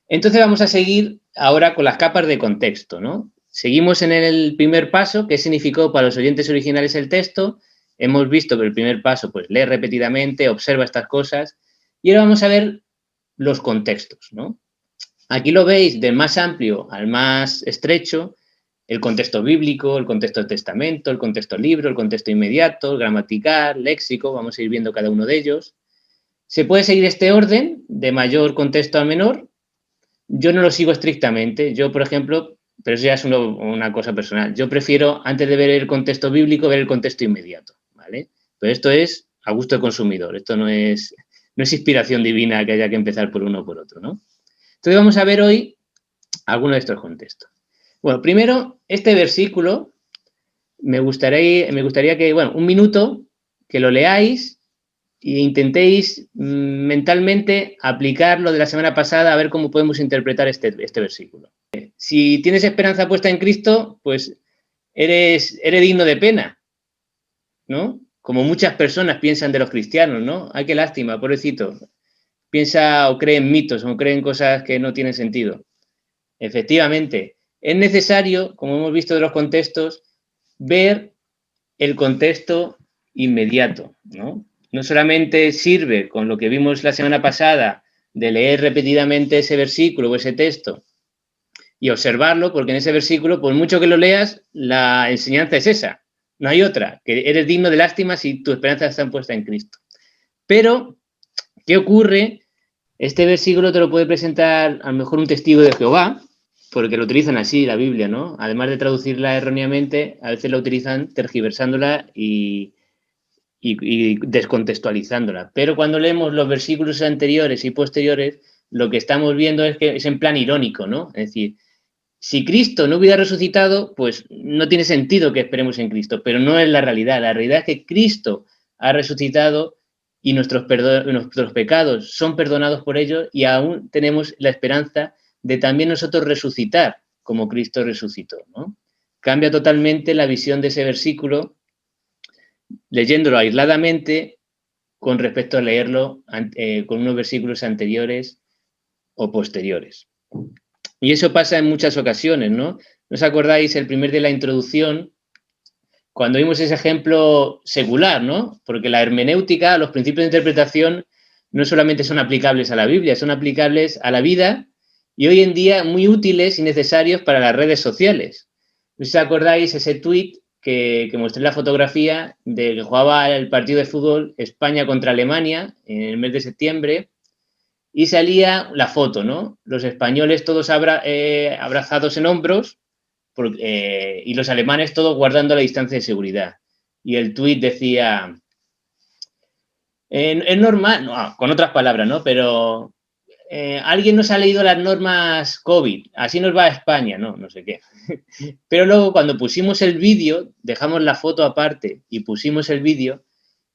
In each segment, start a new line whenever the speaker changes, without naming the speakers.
Entonces vamos a seguir ahora con las capas de contexto, ¿no? Seguimos en el primer paso, qué significó para los oyentes originales el texto. Hemos visto que el primer paso, pues lee repetidamente, observa estas cosas. Y ahora vamos a ver los contextos, ¿no? Aquí lo veis del más amplio al más estrecho, el contexto bíblico, el contexto del testamento, el contexto libro, el contexto inmediato, el gramatical, léxico, vamos a ir viendo cada uno de ellos. Se puede seguir este orden de mayor contexto a menor. Yo no lo sigo estrictamente. Yo, por ejemplo, pero eso ya es una cosa personal. Yo prefiero, antes de ver el contexto bíblico, ver el contexto inmediato, ¿vale? Pero esto es a gusto del consumidor. Esto no es inspiración divina que haya que empezar por uno o por otro, ¿no? Entonces vamos a ver hoy algunos de estos contextos. Bueno, primero, este versículo, me gustaría que, bueno, un minuto, que lo leáis e intentéis mentalmente aplicar lo de la semana pasada a ver cómo podemos interpretar este versículo. Si tienes esperanza puesta en Cristo, pues eres digno de pena, ¿no? Como muchas personas piensan de los cristianos, ¿no? Ay, qué lástima, pobrecito. Piensa o cree en mitos o cree en cosas que no tienen sentido. Efectivamente, es necesario, como hemos visto de los contextos, ver el contexto inmediato, ¿no? No solamente sirve con lo que vimos la semana pasada de leer repetidamente ese versículo o ese texto y observarlo, porque en ese versículo, por mucho que lo leas, la enseñanza es esa, no hay otra, que eres digno de lástima si tu esperanza está puesta en Cristo. Pero, ¿qué ocurre? Este versículo te lo puede presentar a lo mejor un testigo de Jehová, porque lo utilizan así la Biblia, ¿no? Además de traducirla erróneamente, a veces la utilizan tergiversándola y descontextualizándola. Pero cuando leemos los versículos anteriores y posteriores, lo que estamos viendo es que es en plan irónico, ¿no? Es decir, si Cristo no hubiera resucitado, pues no tiene sentido que esperemos en Cristo, pero no es la realidad. La realidad es que Cristo ha resucitado y nuestros pecados son perdonados por ello y aún tenemos la esperanza de también nosotros resucitar como Cristo resucitó, ¿no? Cambia totalmente la visión de ese versículo leyéndolo aisladamente con respecto a leerlo con unos versículos anteriores o posteriores. Y eso pasa en muchas ocasiones, ¿no? ¿No os acordáis el primer de la introducción? Cuando vimos ese ejemplo secular, ¿no? Porque la hermenéutica, los principios de interpretación, no solamente son aplicables a la Biblia, son aplicables a la vida y hoy en día muy útiles y necesarios para las redes sociales. ¿No os acordáis ese tuit que mostré la fotografía de que jugaba el partido de fútbol España contra Alemania en el mes de septiembre? Y salía la foto, ¿no? Los españoles todos abrazados en hombros y los alemanes todos guardando la distancia de seguridad. Y el tuit decía, es normal, no, con otras palabras, ¿no? Pero alguien nos ha leído las normas COVID, así nos va a España, ¿no? No sé qué. Pero luego cuando pusimos el vídeo, dejamos la foto aparte y pusimos el vídeo,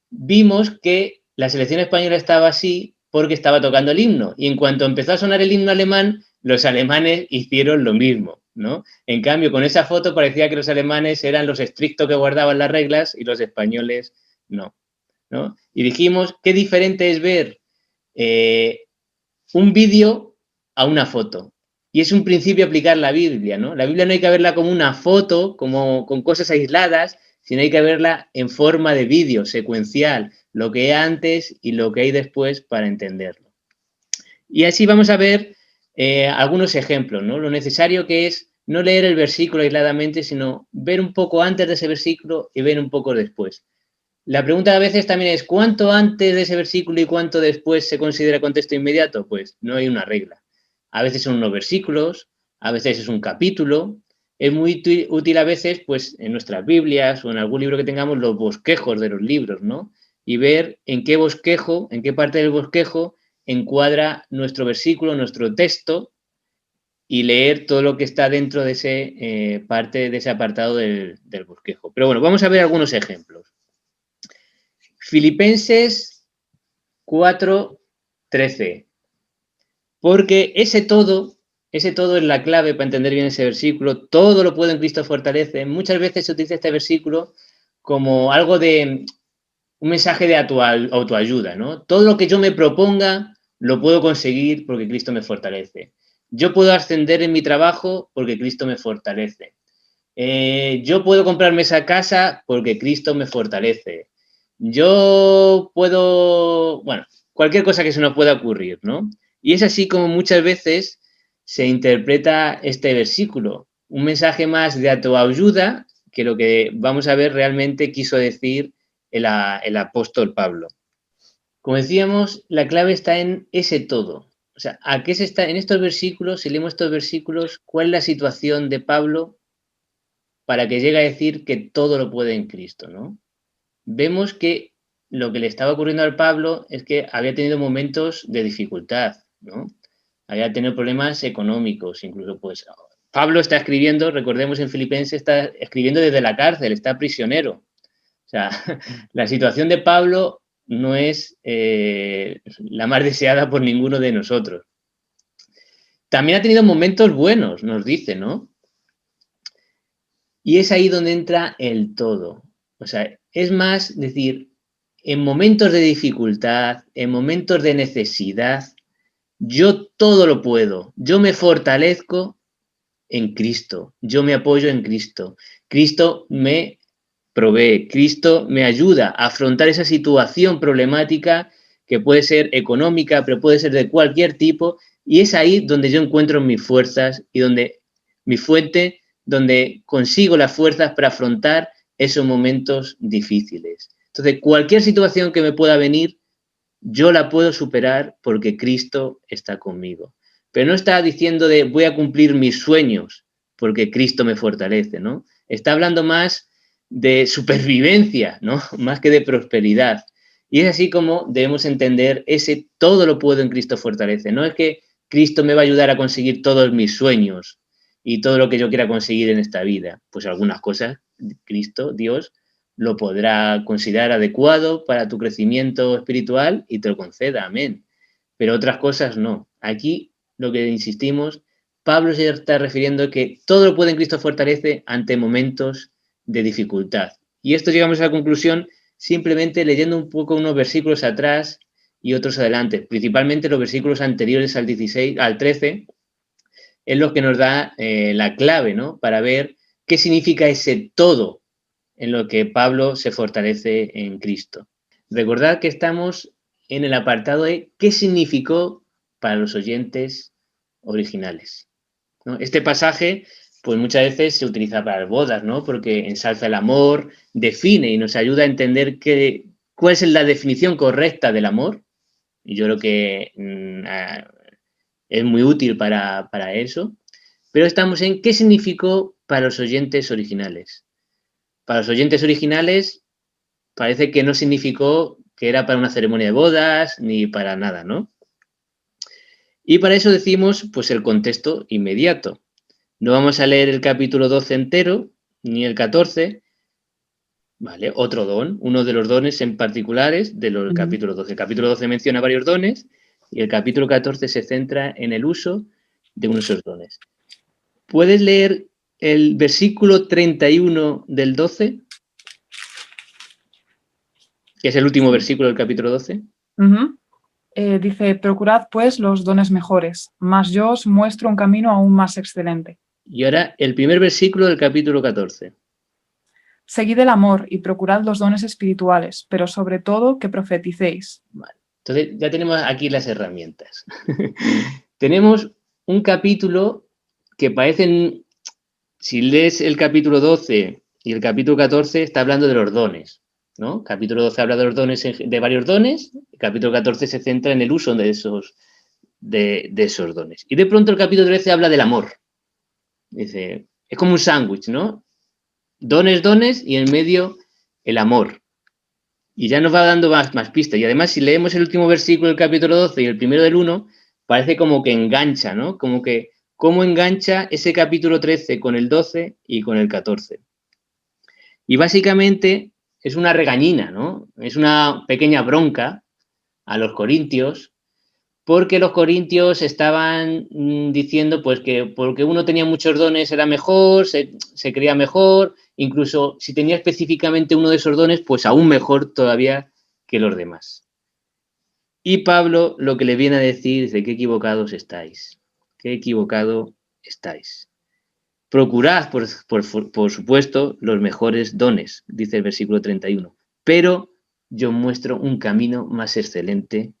vimos que la selección española estaba así porque estaba tocando el himno. Y en cuanto empezó a sonar el himno alemán, los alemanes hicieron lo mismo, ¿no? En cambio, con esa foto parecía que los alemanes eran los estrictos que guardaban las reglas y los españoles no, ¿no? Y dijimos, qué diferente es ver un vídeo a una foto. Y es un principio aplicar la Biblia, ¿no? La Biblia no hay que verla como una foto, como con cosas aisladas, sino hay que verla en forma de vídeo, secuencial, lo que hay antes y lo que hay después para entenderlo. Y así vamos a ver algunos ejemplos, ¿no? Lo necesario que es no leer el versículo aisladamente, sino ver un poco antes de ese versículo y ver un poco después. La pregunta a veces también es, ¿cuánto antes de ese versículo y cuánto después se considera contexto inmediato? Pues no hay una regla. A veces son unos versículos, a veces es un capítulo. Es muy útil a veces, pues, en nuestras Biblias o en algún libro que tengamos, los bosquejos de los libros, ¿no? Y ver en qué bosquejo, en qué parte del bosquejo encuadra nuestro versículo, nuestro texto, y leer todo lo que está dentro de ese parte de ese apartado del bosquejo. Pero bueno, vamos a ver algunos ejemplos. Filipenses 4:13. Porque ese todo es la clave para entender bien ese versículo. Todo lo puedo en Cristo fortalece. Muchas veces se utiliza este versículo como algo de un mensaje de autoayuda, ¿no? Todo lo que yo me proponga lo puedo conseguir porque Cristo me fortalece. Yo puedo ascender en mi trabajo porque Cristo me fortalece. Yo puedo comprarme esa casa porque Cristo me fortalece. Yo puedo, bueno, cualquier cosa que se nos pueda ocurrir, ¿no? Y es así como muchas veces se interpreta este versículo. Un mensaje más de autoayuda que lo que vamos a ver realmente quiso decir el apóstol Pablo. Como decíamos, la clave está en ese todo. O sea, ¿a qué se está en estos versículos? Si leemos estos versículos, ¿cuál es la situación de Pablo para que llegue a decir que todo lo puede en Cristo, ¿no? Vemos que lo que le estaba ocurriendo al Pablo es que había tenido momentos de dificultad, ¿no? Había tenido problemas económicos, incluso pues Pablo está escribiendo, recordemos en Filipenses, está escribiendo desde la cárcel, está prisionero. O sea, la situación de Pablo no es la más deseada por ninguno de nosotros. También ha tenido momentos buenos, nos dice, ¿no? Y es ahí donde entra el todo. O sea, es más decir, en momentos de dificultad, en momentos de necesidad, yo todo lo puedo. Yo me fortalezco en Cristo. Yo me apoyo en Cristo. Cristo me provee. Cristo me ayuda a afrontar esa situación problemática que puede ser económica, pero puede ser de cualquier tipo. Y es ahí donde yo encuentro mis fuerzas y donde mi fuente, donde consigo las fuerzas para afrontar esos momentos difíciles. Entonces, cualquier situación que me pueda venir, yo la puedo superar porque Cristo está conmigo. Pero no está diciendo de voy a cumplir mis sueños porque Cristo me fortalece, ¿no? Está hablando más de supervivencia, ¿no? Más que de prosperidad. Y es así como debemos entender ese todo lo puedo en Cristo fortalece. No es que Cristo me va a ayudar a conseguir todos mis sueños y todo lo que yo quiera conseguir en esta vida. Pues algunas cosas, Cristo, Dios, lo podrá considerar adecuado para tu crecimiento espiritual y te lo conceda, amén. Pero otras cosas no. Aquí lo que insistimos, Pablo se está refiriendo a que todo lo puede en Cristo fortalece ante momentos de dificultad. Y esto llegamos a la conclusión simplemente leyendo un poco unos versículos atrás y otros adelante, principalmente los versículos anteriores al 16, al 13, es lo que nos da la clave, ¿no? Para ver qué significa ese todo en lo que Pablo se fortalece en Cristo. Recordad que estamos en el apartado de qué significó para los oyentes originales, ¿no? Este pasaje, pues muchas veces se utiliza para las bodas, ¿no? Porque ensalza el amor, define y nos ayuda a entender cuál es la definición correcta del amor. Y yo creo que es muy útil para eso. Pero estamos en qué significó para los oyentes originales. Para los oyentes originales parece que no significó que era para una ceremonia de bodas ni para nada, ¿no? Y para eso decimos, pues, el contexto inmediato. No vamos a leer el capítulo 12 entero, ni el 14, ¿vale? Otro don, uno de los dones en particulares del capítulo 12. El capítulo 12 menciona varios dones y el capítulo 14 se centra en el uso de uno de esos dones. ¿Puedes leer el versículo 31 del 12? Que es el último versículo del capítulo 12.
Dice, procurad pues los dones mejores, mas yo os muestro un camino aún más excelente.
Y ahora el primer versículo del capítulo 14.
Seguid el amor y procurad los dones espirituales, pero sobre todo que profeticéis.
Vale. Entonces ya tenemos aquí las herramientas. Tenemos un capítulo que parecen, si lees el capítulo 12 y el capítulo 14, está hablando de los dones, ¿no? Capítulo 12 habla de los dones, de varios dones, el capítulo 14 se centra en el uso de esos dones. Y de pronto el capítulo 13 habla del amor. Dice, es como un sándwich, ¿no? Dones y en medio el amor. Y ya nos va dando más pistas. Y además, si leemos el último versículo del capítulo 12 y el primero del 1, parece como que engancha, ¿no? Como que, ¿cómo engancha ese capítulo 13 con el 12 y con el 14? Y básicamente es una regañina, ¿no? Es una pequeña bronca a los corintios, porque los corintios estaban diciendo pues que porque uno tenía muchos dones era mejor, se creía mejor, incluso si tenía específicamente uno de esos dones, pues aún mejor todavía que los demás. Y Pablo lo que le viene a decir es de qué equivocados estáis. qué equivocado estáis. Procurad, por supuesto, los mejores dones, dice el versículo 31, pero yo muestro un camino más excelente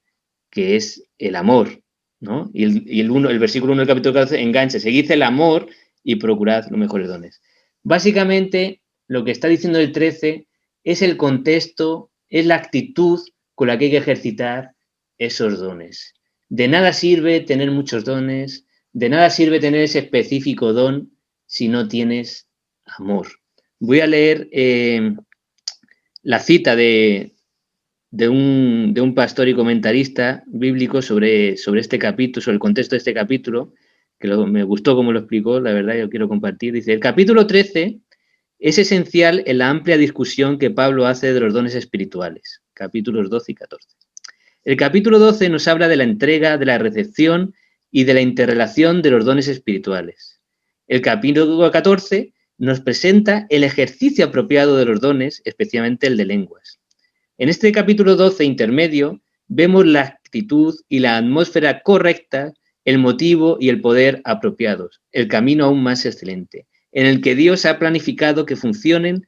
que es el amor, ¿no? Y el versículo 1 del capítulo 14 engancha, seguid el amor y procurad los mejores dones. Básicamente, lo que está diciendo el 13 es el contexto, es la actitud con la que hay que ejercitar esos dones. De nada sirve tener muchos dones, de nada sirve tener ese específico don si no tienes amor. Voy a leer la cita de un pastor y comentarista bíblico sobre este capítulo, sobre el contexto de este capítulo, que me gustó cómo lo explicó, la verdad, yo quiero compartir. Dice, el capítulo 13 es esencial en la amplia discusión que Pablo hace de los dones espirituales, capítulos 12 y 14. El capítulo 12 nos habla de la entrega, de la recepción y de la interrelación de los dones espirituales. El capítulo 14 nos presenta el ejercicio apropiado de los dones, especialmente el de lenguas. En este capítulo 12 intermedio vemos la actitud y la atmósfera correcta, el motivo y el poder apropiados, el camino aún más excelente, en el que Dios ha planificado que funcionen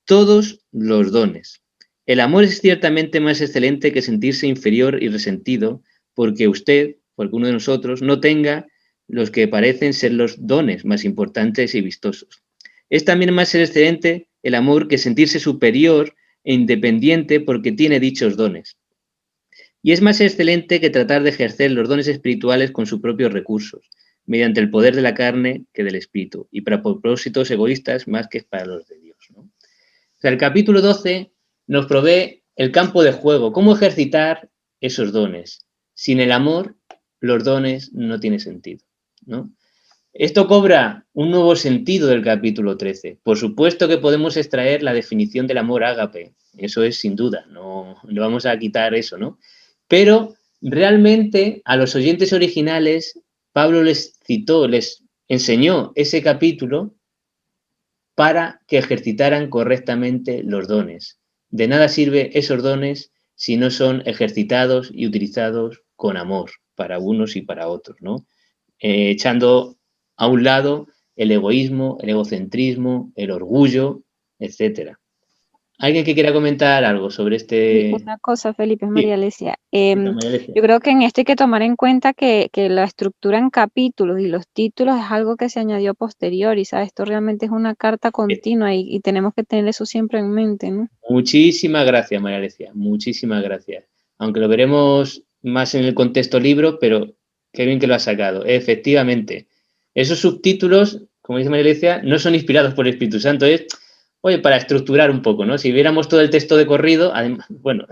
todos los dones. El amor es ciertamente más excelente que sentirse inferior y resentido porque usted, o alguno de nosotros, no tenga los que parecen ser los dones más importantes y vistosos. Es también más excelente el amor que sentirse superior e independiente porque tiene dichos dones. Y es más excelente que tratar de ejercer los dones espirituales con sus propios recursos, mediante el poder de la carne que del espíritu, y para propósitos egoístas más que para los de Dios, ¿no? O sea, el capítulo 12 nos provee el campo de juego, cómo ejercitar esos dones. Sin el amor, los dones no tienen sentido, ¿no? Esto cobra un nuevo sentido del capítulo 13. Por supuesto que podemos extraer la definición del amor ágape, eso es sin duda, no le vamos a quitar eso, ¿no? Pero realmente a los oyentes originales, Pablo les citó, les enseñó ese capítulo para que ejercitaran correctamente los dones. De nada sirve esos dones si no son ejercitados y utilizados con amor para unos y para otros, ¿no? Echando a un lado el egoísmo, el egocentrismo, el orgullo, etcétera. ¿Alguien que quiera comentar algo sobre
Y
este?
una cosa, Felipe, es
Sí,
María Alesia.
María Alesia.
Yo creo que en esto hay que tomar en cuenta que la estructura en capítulos y los títulos es algo que se añadió posterior y, ¿sabes? Esto realmente es una carta continua y tenemos que tener eso siempre en mente, ¿no?
Muchísimas gracias, María Alesia, muchísimas gracias. Aunque lo veremos más en el contexto libro, pero qué bien que lo has sacado. Efectivamente, esos subtítulos, como dice María Alesia, no son inspirados por el Espíritu Santo, es, oye, para estructurar un poco, ¿no? Si viéramos todo el texto de corrido, además, bueno,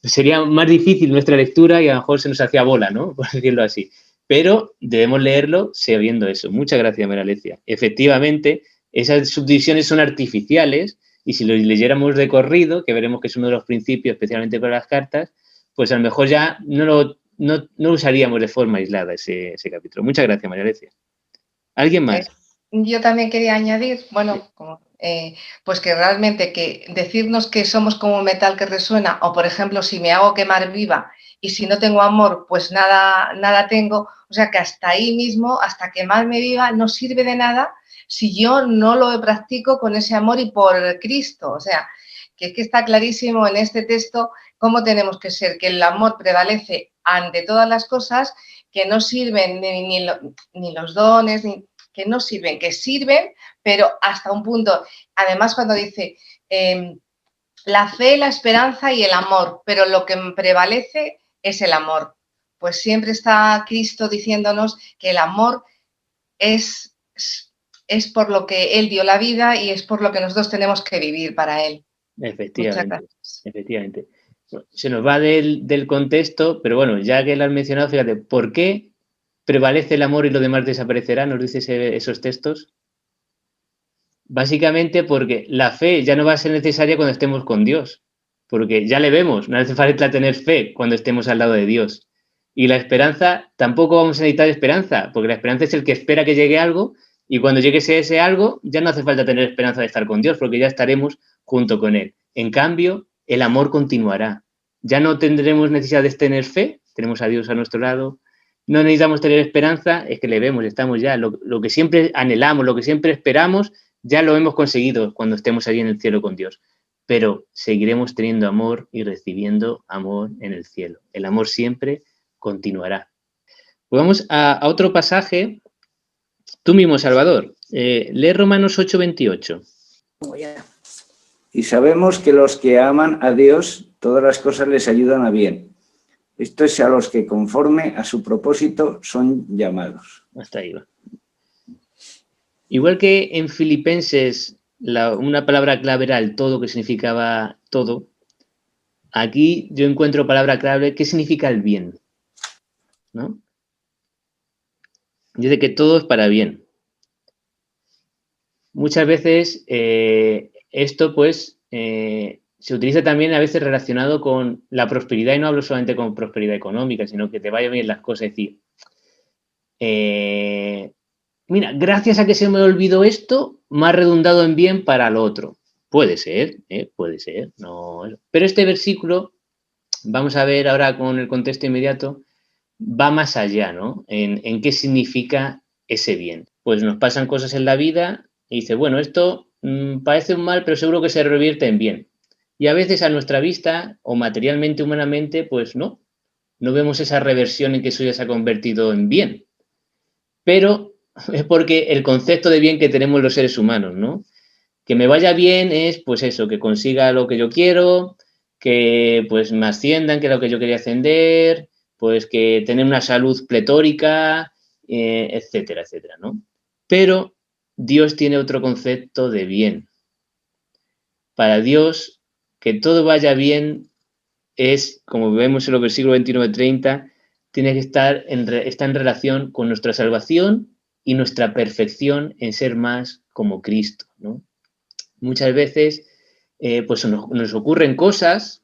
sería más difícil nuestra lectura y a lo mejor se nos hacía bola, ¿no? Por decirlo así. Pero debemos leerlo sabiendo eso. Muchas gracias, María Alesia. Efectivamente, esas subdivisiones son artificiales y si lo leyéramos de corrido, que veremos que es uno de los principios, especialmente para las cartas, pues a lo mejor ya no usaríamos de forma aislada ese capítulo. Muchas gracias, María Alesia. ¿Alguien más?
Yo también quería añadir, bueno, pues que realmente que decirnos que somos como un metal que resuena, o por ejemplo, si me hago quemar viva y si no tengo amor, pues nada tengo, o sea que hasta ahí mismo, hasta quemarme viva, no sirve de nada si yo no lo practico con ese amor y por Cristo. O sea, que es que está clarísimo en este texto cómo tenemos que ser, que el amor prevalece ante todas las cosas, que no sirven ni los dones, que no sirven, que sirven, pero hasta un punto. Además, cuando dice la fe, la esperanza y el amor, pero lo que prevalece es el amor. Pues siempre está Cristo diciéndonos que el amor es por lo que Él dio la vida y es por lo que nosotros tenemos que vivir para Él. Muchas
Efectivamente,
gracias.
efectivamente. Se nos va del contexto, pero bueno, ya que lo has mencionado, fíjate, ¿por qué prevalece el amor y lo demás desaparecerá? ¿Nos dice esos textos? Básicamente porque la fe ya no va a ser necesaria cuando estemos con Dios, porque ya le vemos, no hace falta tener fe cuando estemos al lado de Dios. Y la esperanza, tampoco vamos a necesitar esperanza, porque la esperanza es el que espera que llegue algo y cuando llegue ese algo ya no hace falta tener esperanza de estar con Dios, porque ya estaremos junto con Él. En cambio, el amor continuará. Ya no tendremos necesidad de tener fe, tenemos a Dios a nuestro lado no necesitamos tener esperanza, es que le vemos, estamos ya, lo que siempre anhelamos, lo que siempre esperamos, ya lo hemos conseguido cuando estemos allí en el cielo con Dios. Pero seguiremos teniendo amor y recibiendo amor en el cielo. El amor siempre continuará. Pues vamos a otro pasaje. Tú mismo, Salvador, lee Romanos 8:28.
Y sabemos que los que aman a Dios, todas las cosas les ayudan a bien. Esto es a los que conforme a su propósito son llamados.
Hasta ahí va. Igual que en Filipenses una palabra clave era el todo, que significaba todo, aquí yo encuentro palabra clave que significa el bien, ¿no? Dice que todo es para bien. Muchas veces esto pues se utiliza también a veces relacionado con la prosperidad, y no hablo solamente con prosperidad económica, sino que te vayan bien las cosas. Es decir, mira, gracias a que se me olvidó esto, me ha redundado en bien para lo otro. Puede ser, no. Pero este versículo, vamos a ver ahora con el contexto inmediato, va más allá, ¿no? En qué significa ese bien. Pues nos pasan cosas en la vida y dice, bueno, esto parece un mal, pero seguro que se revierte en bien. Y a veces a nuestra vista, o materialmente, humanamente, pues no vemos esa reversión en que eso ya se ha convertido en bien. Pero es porque el concepto de bien que tenemos los seres humanos, ¿no? Que me vaya bien es, pues eso, que consiga lo que yo quiero, que pues me asciendan, que es lo que yo quería ascender, pues que tener una salud pletórica, etcétera, etcétera, ¿no? Pero Dios tiene otro concepto de bien. Para Dios, que todo vaya bien es, como vemos en los versículos 29-30, tiene que está en relación con nuestra salvación y nuestra perfección en ser más como Cristo, ¿no? Muchas veces pues nos ocurren cosas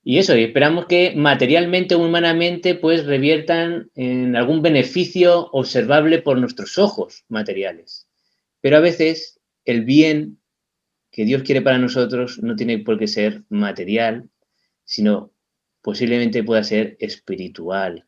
y eso, y esperamos que materialmente o humanamente pues reviertan en algún beneficio observable por nuestros ojos materiales. Pero a veces el bien que Dios quiere para nosotros no tiene por qué ser material, sino posiblemente pueda ser espiritual,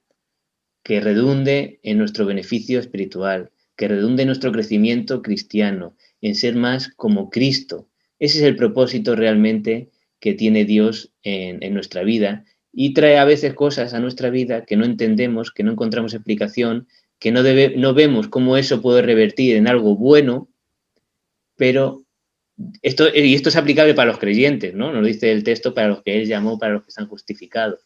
que redunde en nuestro beneficio espiritual, que redunde en nuestro crecimiento cristiano, en ser más como Cristo. Ese es el propósito realmente que tiene Dios en nuestra vida, y trae a veces cosas a nuestra vida que no entendemos, que no encontramos explicación, que no vemos cómo eso puede revertir en algo bueno, pero esto es aplicable para los creyentes, ¿no? Nos dice el texto, para los que Él llamó, para los que están justificados.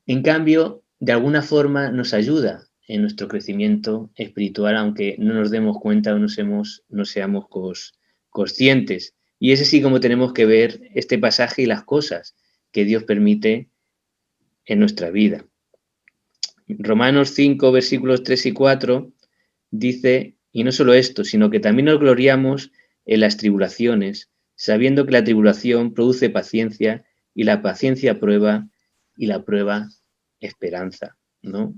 En cambio, de alguna forma nos ayuda en nuestro crecimiento espiritual, aunque no nos demos cuenta o no seamos conscientes. Y es así como tenemos que ver este pasaje y las cosas que Dios permite en nuestra vida. Romanos 5, versículos 3 y 4, dice, y no solo esto, sino que también nos gloriamos en las tribulaciones, sabiendo que la tribulación produce paciencia, y la paciencia prueba, y la prueba esperanza, ¿no?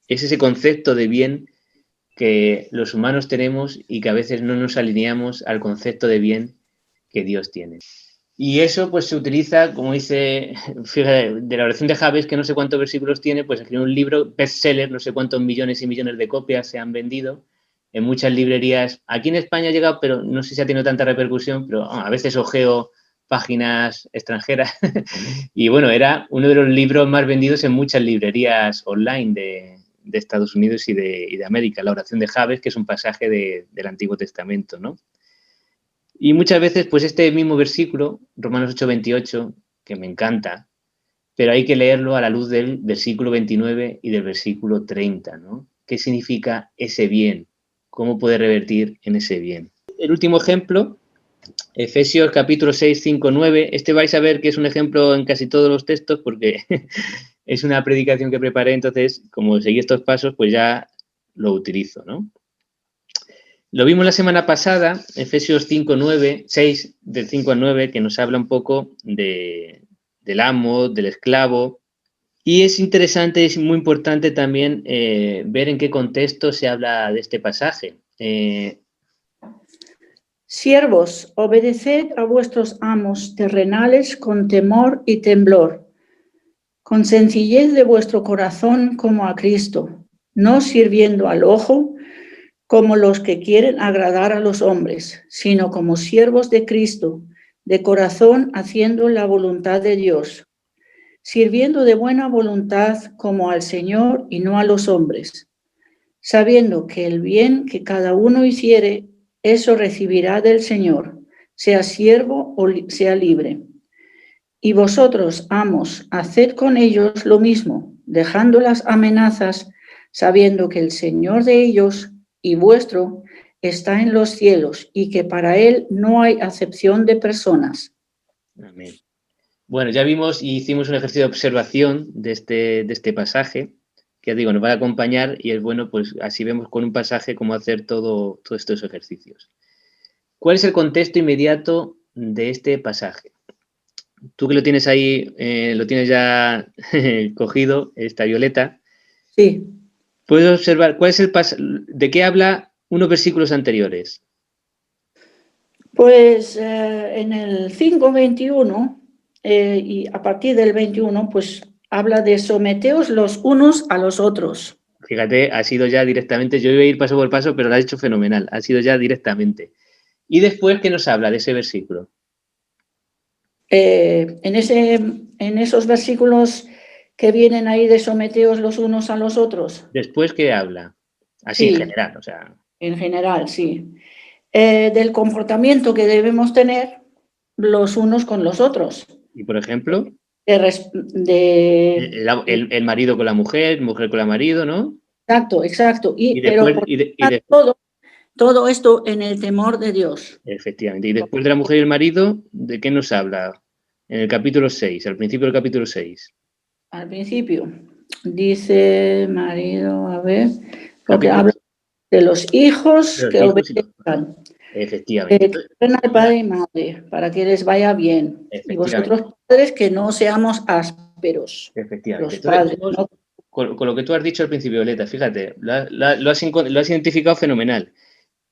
Es ese concepto de bien que los humanos tenemos y que a veces no nos alineamos al concepto de bien que Dios tiene. Y eso pues se utiliza, como dice, fíjate, de la oración de Jabes, que no sé cuántos versículos tiene, pues escribió un libro bestseller, no sé cuántos millones y millones de copias se han vendido en muchas librerías. Aquí en España ha llegado, pero no sé si ha tenido tanta repercusión, pero a veces ojeo páginas extranjeras y bueno, era uno de los libros más vendidos en muchas librerías online de Estados Unidos y de América, la oración de Jabes, que es un pasaje del Antiguo Testamento, ¿no? Y muchas veces, pues este mismo versículo, Romanos 8:28, que me encanta, pero hay que leerlo a la luz del versículo 29 y del versículo 30, ¿no? ¿Qué significa ese bien? ¿Cómo puede revertir en ese bien? El último ejemplo, Efesios capítulo 6, 5, 9. Este vais a ver que es un ejemplo en casi todos los textos porque es una predicación que preparé, entonces, como seguí estos pasos, pues ya lo utilizo, ¿no? Lo vimos la semana pasada, Efesios 5, 9, 6, del 5 al 9, que nos habla un poco del amo, del esclavo. Y es interesante, es muy importante también ver en qué contexto se habla de este pasaje.
Siervos, obedeced a vuestros amos terrenales con temor y temblor, con sencillez de vuestro corazón como a Cristo, no sirviendo al ojo como los que quieren agradar a los hombres, sino como siervos de Cristo, de corazón haciendo la voluntad de Dios, sirviendo de buena voluntad como al Señor y no a los hombres, sabiendo que el bien que cada uno hiciere, eso recibirá del Señor, sea siervo o sea libre. Y vosotros, amos, haced con ellos lo mismo, dejando las amenazas, sabiendo que el Señor de ellos y vuestro está en los cielos y que para Él no hay acepción de personas.
Amén. Bueno, ya vimos y hicimos un ejercicio de observación de este pasaje, que digo, nos va a acompañar y es bueno, pues así vemos con un pasaje cómo hacer todos estos ejercicios. ¿Cuál es el contexto inmediato de este pasaje? Tú que lo tienes ahí, lo tienes ya cogido, esta Violeta.
Sí.
Puedes observar cuál es de qué habla unos versículos anteriores.
Pues en el 5:21 y a partir del 21, pues habla de someteos los unos a los otros.
Fíjate, ha sido ya directamente, yo iba a ir paso por paso, pero lo has hecho fenomenal, ha sido ya directamente. Y después, ¿qué nos habla de ese versículo?
En esos versículos que vienen ahí de someteos los unos a los otros.
Después, ¿qué habla? Así
Sí,
en general, o sea.
En general, sí. Del comportamiento que debemos tener los unos con los otros.
Y por ejemplo,
de
el marido con la mujer con el marido, ¿no?
Exacto, exacto.
Y después,
todo esto en el temor de Dios.
Efectivamente. Y después de la mujer y el marido, ¿de qué nos habla? En el capítulo 6, al principio del capítulo 6.
Al principio, dice marido, a ver, lo que
Capítulo
habla de los hijos
de los
que
hijos
obedezcan.
Efectivamente.
Que honren al padre y madre, para que les vaya bien. Y vosotros, padres, que no seamos ásperos.
Efectivamente.
Los padres,
Entonces,
¿no?
con lo que tú has dicho al principio, Violeta, fíjate, lo has identificado fenomenal.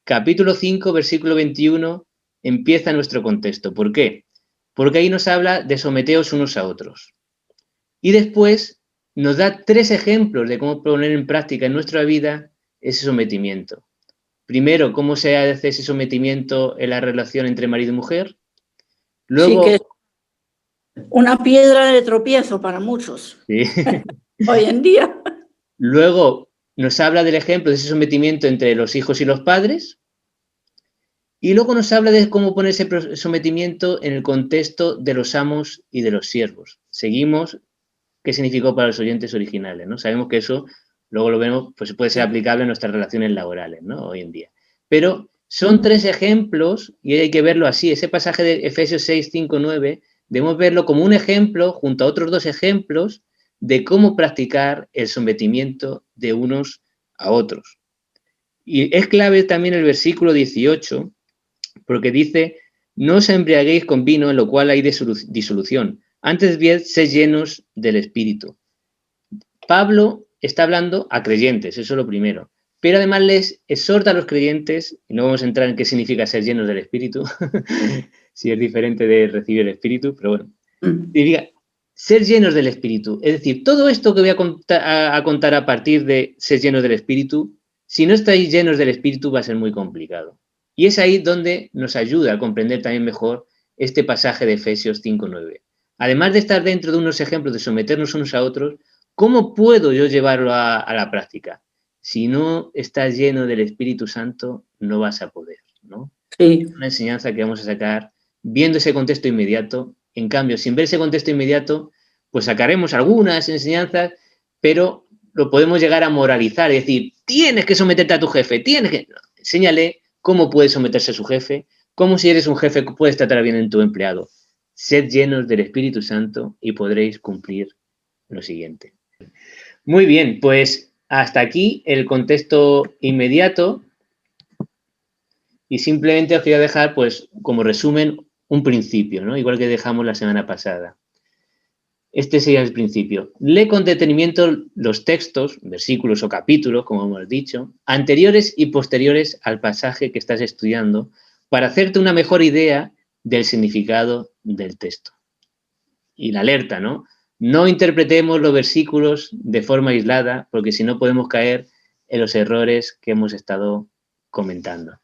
Capítulo 5, versículo 21, empieza nuestro contexto. ¿Por qué? Porque ahí nos habla de someteos unos a otros. Y después nos da 3 ejemplos de cómo poner en práctica en nuestra vida ese sometimiento. Primero, cómo se hace ese sometimiento en la relación entre marido y mujer. Luego,
sí, que es una piedra de tropiezo para muchos.
Sí.
Hoy en día.
Luego nos habla del ejemplo de ese sometimiento entre los hijos y los padres. Y luego nos habla de cómo poner ese sometimiento en el contexto de los amos y de los siervos. Seguimos qué significó para los oyentes originales, ¿no? Sabemos que eso, luego lo vemos, pues puede ser aplicable a nuestras relaciones laborales, ¿no? Hoy en día. Pero son 3 ejemplos y hay que verlo así. Ese pasaje de Efesios 6, 5, 9, debemos verlo como un ejemplo junto a otros 2 ejemplos de cómo practicar el sometimiento de unos a otros. Y es clave también el versículo 18, porque dice, no os embriaguéis con vino en lo cual hay disolución, antes bien sed llenos del Espíritu. Pablo está hablando a creyentes, eso es lo primero, pero además les exhorta a los creyentes, y no vamos a entrar en qué significa ser llenos del Espíritu, si es diferente de recibir el Espíritu, pero bueno, diría, ser llenos del Espíritu, es decir, todo esto que voy a contar a partir de ser llenos del Espíritu, si no estáis llenos del Espíritu va a ser muy complicado. Y es ahí donde nos ayuda a comprender también mejor este pasaje de Efesios 5:9. Además de estar dentro de unos ejemplos de someternos unos a otros, ¿cómo puedo yo llevarlo a la práctica? Si no estás lleno del Espíritu Santo, no vas a poder, ¿no?
Sí.
Es una enseñanza que vamos a sacar viendo ese contexto inmediato. En cambio, sin ver ese contexto inmediato, pues sacaremos algunas enseñanzas, pero lo podemos llegar a moralizar, es decir, tienes que someterte a tu jefe, tienes que... No, enséñale cómo puede someterse a su jefe, cómo si eres un jefe puedes tratar bien a tu empleado. Sed llenos del Espíritu Santo y podréis cumplir lo siguiente. Muy bien, pues hasta aquí el contexto inmediato y simplemente os quería dejar, pues, como resumen, un principio, ¿no? Igual que dejamos la semana pasada. Este sería el principio. Lee con detenimiento los textos, versículos o capítulos, como hemos dicho, anteriores y posteriores al pasaje que estás estudiando para hacerte una mejor idea del significado del texto. Y la alerta, ¿no? no interpretemos los versículos de forma aislada, porque si no podemos caer en los errores que hemos estado comentando.